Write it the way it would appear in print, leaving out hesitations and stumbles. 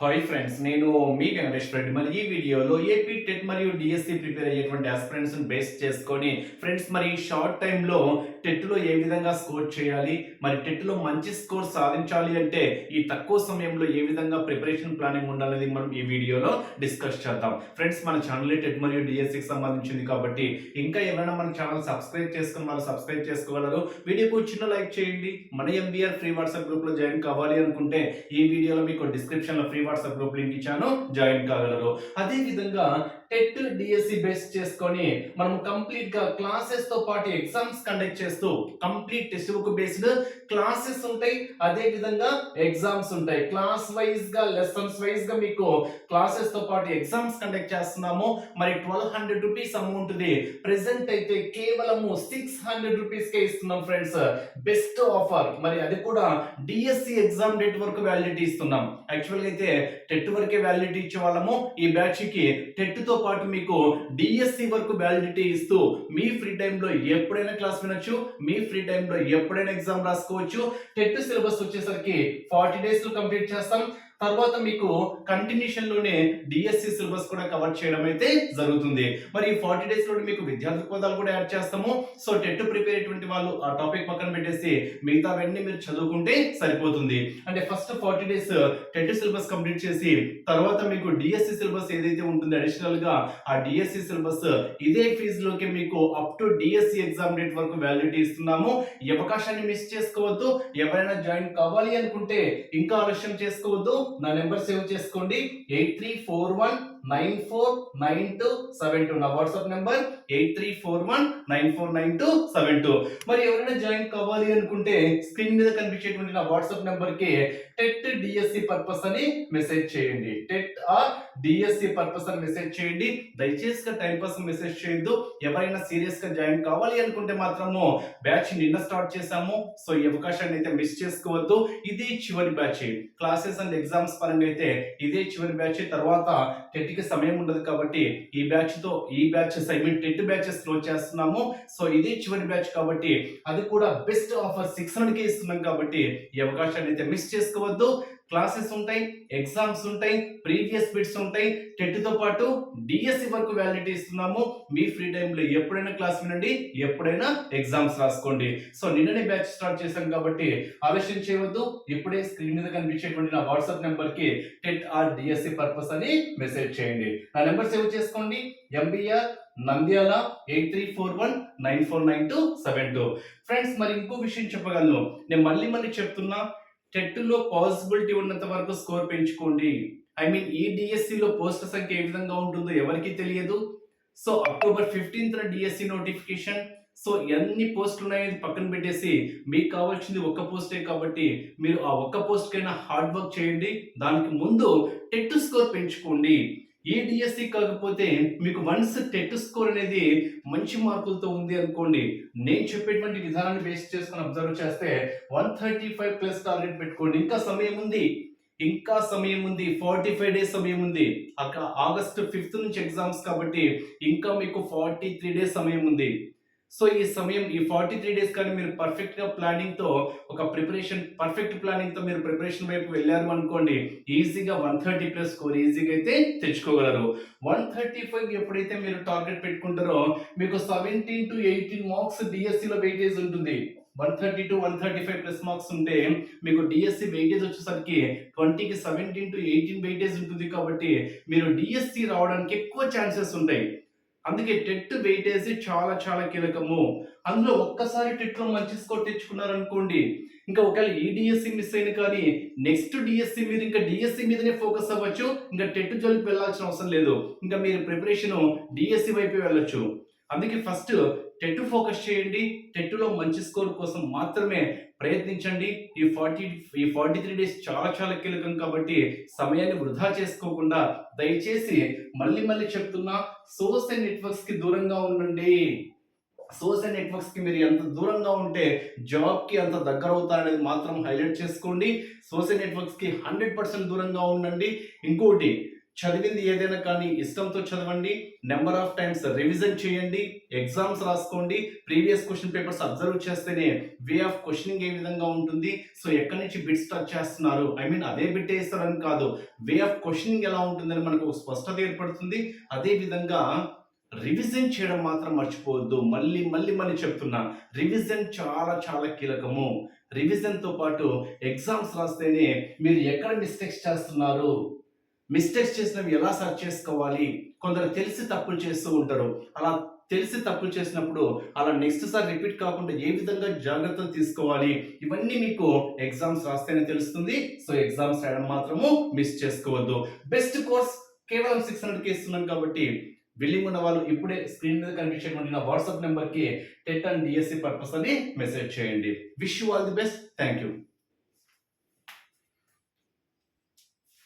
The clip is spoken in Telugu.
హాయ్ ఫ్రెండ్స్, నేను మీ వెంకటేష్ రెడ్డి. మరి ఈ వీడియోలో ఏపీ టెట్ మరియు డిఎస్సి ప్రిపేర్ అయ్యేటువంటి ఆస్పిరెంట్స్ బేస్ చేసుకొని ఫ్రెండ్స్ మరి షార్ట్ టైంలో టెట్లో ఏ విధంగా స్కోర్ చేయాలి, మరి టెట్లో మంచి స్కోర్ సాధించాలి అంటే ఈ తక్కువ సమయంలో ఏ విధంగా ప్రిపరేషన్ ప్లానింగ్ ఉండాలనేది మనం ఈ వీడియోలో డిస్కస్ చేద్దాం. ఫ్రెండ్స్ మన ఛానల్ టెట్ మరియు డిఎస్సికి సంబంధించింది కాబట్టి ఇంకా ఎవరైనా మన ఛానల్ సబ్స్క్రైబ్ చేసుకుని వాళ్ళు సబ్స్క్రైబ్ చేసుకోగలరు. వీడియోకు చిన్న లైక్ చేయండి. మన ఎంబీఆర్ ఫ్రీ వాట్సాప్ గ్రూప్లో జాయిన్ కావాలి అనుకుంటే ఈ వీడియోలో మీకు డిస్క్రిప్షన్లో ఫ్రీ వాట్సాప్ గ్రూప్ లింక్ ఇచ్చాను, జాయిన్ కాగలరు. అదే విధంగా టెట్ డిఎస్సి బేస్ చేసుకొని మనం కంప్లీట్ గా క్లాసెస్ తో పాటు ఎగ్జామ్స్ కండక్ట్ చేస్తూ complete text book based classes ఉంటాయి, అదే విధంగా ఎగ్జామ్స్ ఉంటాయి. క్లాస్ వైజ్ గా లెసన్స్ వైజ్ గా మీకు క్లాసెస్ తో పాటు ఎగ్జామ్స్ కండక్ట్ చేస్తున్నాము. మరి 1200 రూపీస్ అమౌంట్ ది ప్రెసెంట్ అయితే కేవలము 600 రూపీస్ కే ఇస్తున్నాం ఫ్రెండ్స్. Best offer. మరి అది కూడా డిఎస్సి ఎగ్జామ్ డేట్ వరకు వ్యాలిడిటీ ఇస్తున్నాం. యాక్చువల్ గా అయితే టెట్ వరకే వ్యాలిడిటీ ఇచ్చే వాళ్ళము. ఈ బ్యాచ్ కి టెట్ తో పాటు మీకు డిఎస్సి వరకు వ్యాలిడిటీ ఇస్తూ మీ ఫ్రీ టైం లో ఎప్పుడైనా క్లాస్ వినొచ్చు, మీ ఫ్రీ టైం లో ఎప్పుడైనా ఎగ్జామ్ రాసుకోవచ్చు. టెట్ సిలబస్ వచ్చేసరికి 40 డేస్ లో కంప్లీట్ చేస్తాం. తర్వాత మీకు కంటిన్యూషన్ లోనే డిఎస్సి సిలబస్ కూడా కవర్ చేయడం అయితే జరుగుతుంది. మరి 40 డేస్ లో మీకు విద్యార్థి పదాలు కూడా యాడ్ చేస్తాము. సో టెట్ ప్రిపేర్ అయ్యేటువంటి వాళ్ళు ఆ టాపిక్ పక్కన పెట్టేసి మిగతావన్నీ మీరు చదువుకుంటే సరిపోతుంది. అంటే first 40 days TET syllabus complete చేసి తర్వాత మీకు డిఎస్సి సిలబస్ ఏదైతే ఉంటుందో అడిషనల్ గా ఆ డిఎస్సి సిలబస్ ఇదే ఫీజులోకి మీకు up to DSC exam date వరకు వ్యాలిడిటీ ఇస్తున్నాము. ఈ అవకాశాన్ని మిస్ చేసుకోవద్దు. ఎవరైనా జాయిన్ కావాలి అనుకుంటే ఇంకా ఆలస్యం చేసుకోవద్దు. నా నెంబర్ సేవ్ చేసుకోండి, 8341949272. నా వాట్సాప్ నెంబర్ 8341949272. మరి ఎవరైనా జాయిన్ కావాలి అనుకుంటే స్క్రీన్ మీద కనిపించేటువంటి నా వాట్సాప్ నెంబర్ కి టెట్ డిఎస్సి పర్పస్ అని మెసేజ్ చేయండి. టెట్ ఆర్ డిఎస్సి పర్పస్ అని మెసేజ్ చేయండి. దయచేసి టైం పాస్ మెసేజ్ చేయొద్దు. ఎవరైనా సీరియస్ గా జాయిన్ కావాలి అనుకుంటే మాత్రము బ్యాచ్ నిన్న స్టార్ట్ చేశాము. సో ఈ అవకాశాన్ని అయితే మిస్ చేసుకోవద్దు. ఇది చివరి బ్యాచ్. క్లాసెస్ అండ్ ఎగ్జామ్స్ పరంగా అయితే ఇదే చివరి బ్యాచ్. తర్వాత టెట్ కి సమయం ఉండదు కాబట్టి ఈ బ్యాచ్ టెట్ బ్యాచెస్ క్లోజ్ చేస్తున్నాము. సో ఇదే చివరి బ్యాచ్ కాబట్టి అది కూడా బెస్ట్ ఆఫర్ 600 కే ఇస్తున్నాం కాబట్టి ఈ అవకాశాన్ని అయితే మిస్ చేసుకోవద్దు. క్లాసెస్ ఉంటాయి, ఎగ్జామ్స్ ఉంటాయి, ప్రీవియస్ బిట్స్ ఉంటాయి. టెట్ తో పాటు డిఎస్సి వరకు వ్యాలిడిటీ ఇస్తున్నాము. మీ ఫ్రీ టైంలో ఎప్పుడైనా క్లాస్ వినండి, ఎప్పుడైనా ఎగ్జామ్స్ రాసుకోండి. సో నిన్ననే బ్యాచ్ స్టార్ట్ చేశాం కాబట్టి ఆలస్యం చేయవద్దు. ఇప్పుడే స్క్రీన్ మీద కనిపించేటువంటి నా వాట్సాప్ నెంబర్ కి టెట్ ఆర్ డిఎస్సి పర్పస్ అని మెసేజ్ చేయండి. నా నెంబర్ సేవ్ చేసుకోండి, ఎంబీఆర్ నంద్యాల 8341949272. ఫ్రెండ్స్ మరి ఇంకో విషయం చెప్పగలను. నేను మళ్ళీ చెప్తున్నా, టెట్ లో పాసిబిలిటీ ఉన్నంత వరకు స్కోర్ పెంచుకోండి. ఈ డిఎస్సి లో పోస్టుల సంఖ్య ఏ విధంగా ఉంటుందో ఎవరికి తెలియదు. So October 15th DSC notification. So ఎన్ని పోస్టులు ఉన్నాయని పక్కన పెట్టేసి మీకు కావాల్సింది ఒక్క పోస్టే కాబట్టి మీరు ఆ ఒక్క పోస్ట్ కైనా హార్డ్ వర్క్ చేయండి. దానికి ముందు టెట్ స్కోర్ పెంచుకోండి. ఏ డిఎస్సి కాకపోతే మీకు వన్స్ టెట్ స్కోర్ అనేది మంచి మార్కులతో ఉంది అనుకోండి, నేను చెప్పేటువంటి విధానాన్ని బేస్ చేసుకుని అబ్జర్వ్ చేస్తే 135 ప్లస్ టార్గెట్ పెట్టుకోండి. ఇంకా సమయం ఉంది, 45 డేస్ సమయం ఉంది. ఆగస్ట్ 5th నుంచి ఎగ్జామ్స్ కాబట్టి ఇంకా మీకు 43 డేస్ సమయం ఉంది. సో ఈ 43 డేస్ కానీ మీరు పర్ఫెక్ట్ ప్లానింగ్ తో మీరు ప్రిపరేషన్ వైపు వెళ్ళారు అనుకోండి, ఈజీగా 130 ప్లస్ స్కోర్ ఈజీగా అయితే తెచ్చుకోగలరు. 135 ఎప్పుడైతే మీరు టార్గెట్ పెట్టుకుంటారో మీకు 17 to 18 మార్క్స్ డిఎస్సి లో వెయిటేజ్ ఉంటుంది. 130 to 135 ప్లస్ మార్క్స్ ఉంటే మీకు డిఎస్సి వెయిటేజ్ వచ్చేసరికి 20కి 17 to 18 వెయిటేజ్ ఉంటుంది. కాబట్టి మీరు డిఎస్సి రావడానికి ఎక్కువ ఛాన్సెస్ ఉంటాయి. అందుకే టెట్ వెయిటేజ్ చాలా చాలా కీలకము. అందులో ఒక్కసారి టెట్ లో మంచి స్కోర్ తెచ్చుకున్నారనుకోండి, ఇంకా ఒకవేళ ఈ డిఎస్సి మిస్ అయిన కానీ నెక్స్ట్ డిఎస్సి మీరు ఇంకా డిఎస్సి మీదనే ఫోకస్ అవ్వచ్చు. ఇంకా టెట్ జోలికి వెళ్ళాల్సిన అవసరం లేదు. ఇంకా మీరు ప్రిపరేషన్ డిఎస్సి వైపు వెళ్ళొచ్చు. అందుకే ఫస్ట్ టెట్ ఫోకస్ చేయండి. టెట్ లో మంచి స్కోర్ కోసం మాత్రమే ప్రయత్నించండి. ఈ 43 డేస్ చాలా చాలా కీలకం కాబట్టి సమయాన్ని వృధా చేసుకోకుండా దయచేసి మళ్ళీ చెప్తున్నా, సోషల్ నెట్వర్క్స్ కి దూరంగా ఉండండి. సోషల్ నెట్వర్క్స్ కి మీరు ఎంత దూరంగా ఉంటే జాబ్ కి అంత దగ్గర అవుతారనేది మాత్రం హైలైట్ చేసుకోండి. సోషల్ నెట్వర్క్స్ కి 100% దూరంగా ఉండండి. ఇంకోటి, చదివింది ఏదైనా కానీ ఇష్టంతో చదవండి. నెంబర్ ఆఫ్ టైమ్స్ రివిజన్ చేయండి. ఎగ్జామ్స్ రాసుకోండి. ప్రీవియస్ క్వెషన్ పేపర్స్ అబ్జర్వ్ చేస్తేనే వే ఆఫ్ క్వెషనింగ్ ఏ విధంగా ఉంటుంది, సో ఎక్కడి నుంచి బిట్స్ టచ్ చేస్తున్నారు, ఐ మీన్ అదే బిట్ వేస్తారని కాదు, వే ఆఫ్ క్వెషనింగ్ ఎలా ఉంటుందని మనకు ఒక స్పష్టత ఏర్పడుతుంది. అదే విధంగా రివిజన్ చేయడం మాత్రం మర్చిపోవద్దు. మళ్ళీ మళ్ళీ మళ్ళీ చెప్తున్నా, రివిజన్ చాలా చాలా కీలకము. రివిజన్తో పాటు ఎగ్జామ్స్ రాస్తేనే మీరు ఎక్కడ మిస్టేక్స్ చేస్తున్నారు, మిస్టేక్స్ చేసినవి ఎలా సర్చ్ చేసుకోవాలి, కొందరు తెలిసి తప్పులు చేస్తూ ఉంటారు. అలా తెలిసి తప్పులు చేసినప్పుడు అలా నెక్స్ట్ సారి రిపీట్ కాకుండా ఏ విధంగా జాగ్రత్తలు తీసుకోవాలి, ఇవన్నీ మీకు ఎగ్జామ్స్ రాస్తేనే తెలుస్తుంది. సో ఎగ్జామ్స్ రాయడం మాత్రము మిస్ చేసుకోవద్దు. బెస్ట్ కోర్స్ కేవలం 600కి ఇస్తున్నాను కాబట్టి బిల్లింగ్ ఉన్న వాళ్ళు ఇప్పుడే స్క్రీన్ మీద కనిపించేటువంటి నా వాట్సాప్ నెంబర్కి టెట్ అండ్ డిఎస్సి పర్పస్ అని మెసేజ్ చేయండి. Wish you all the best. Thank you.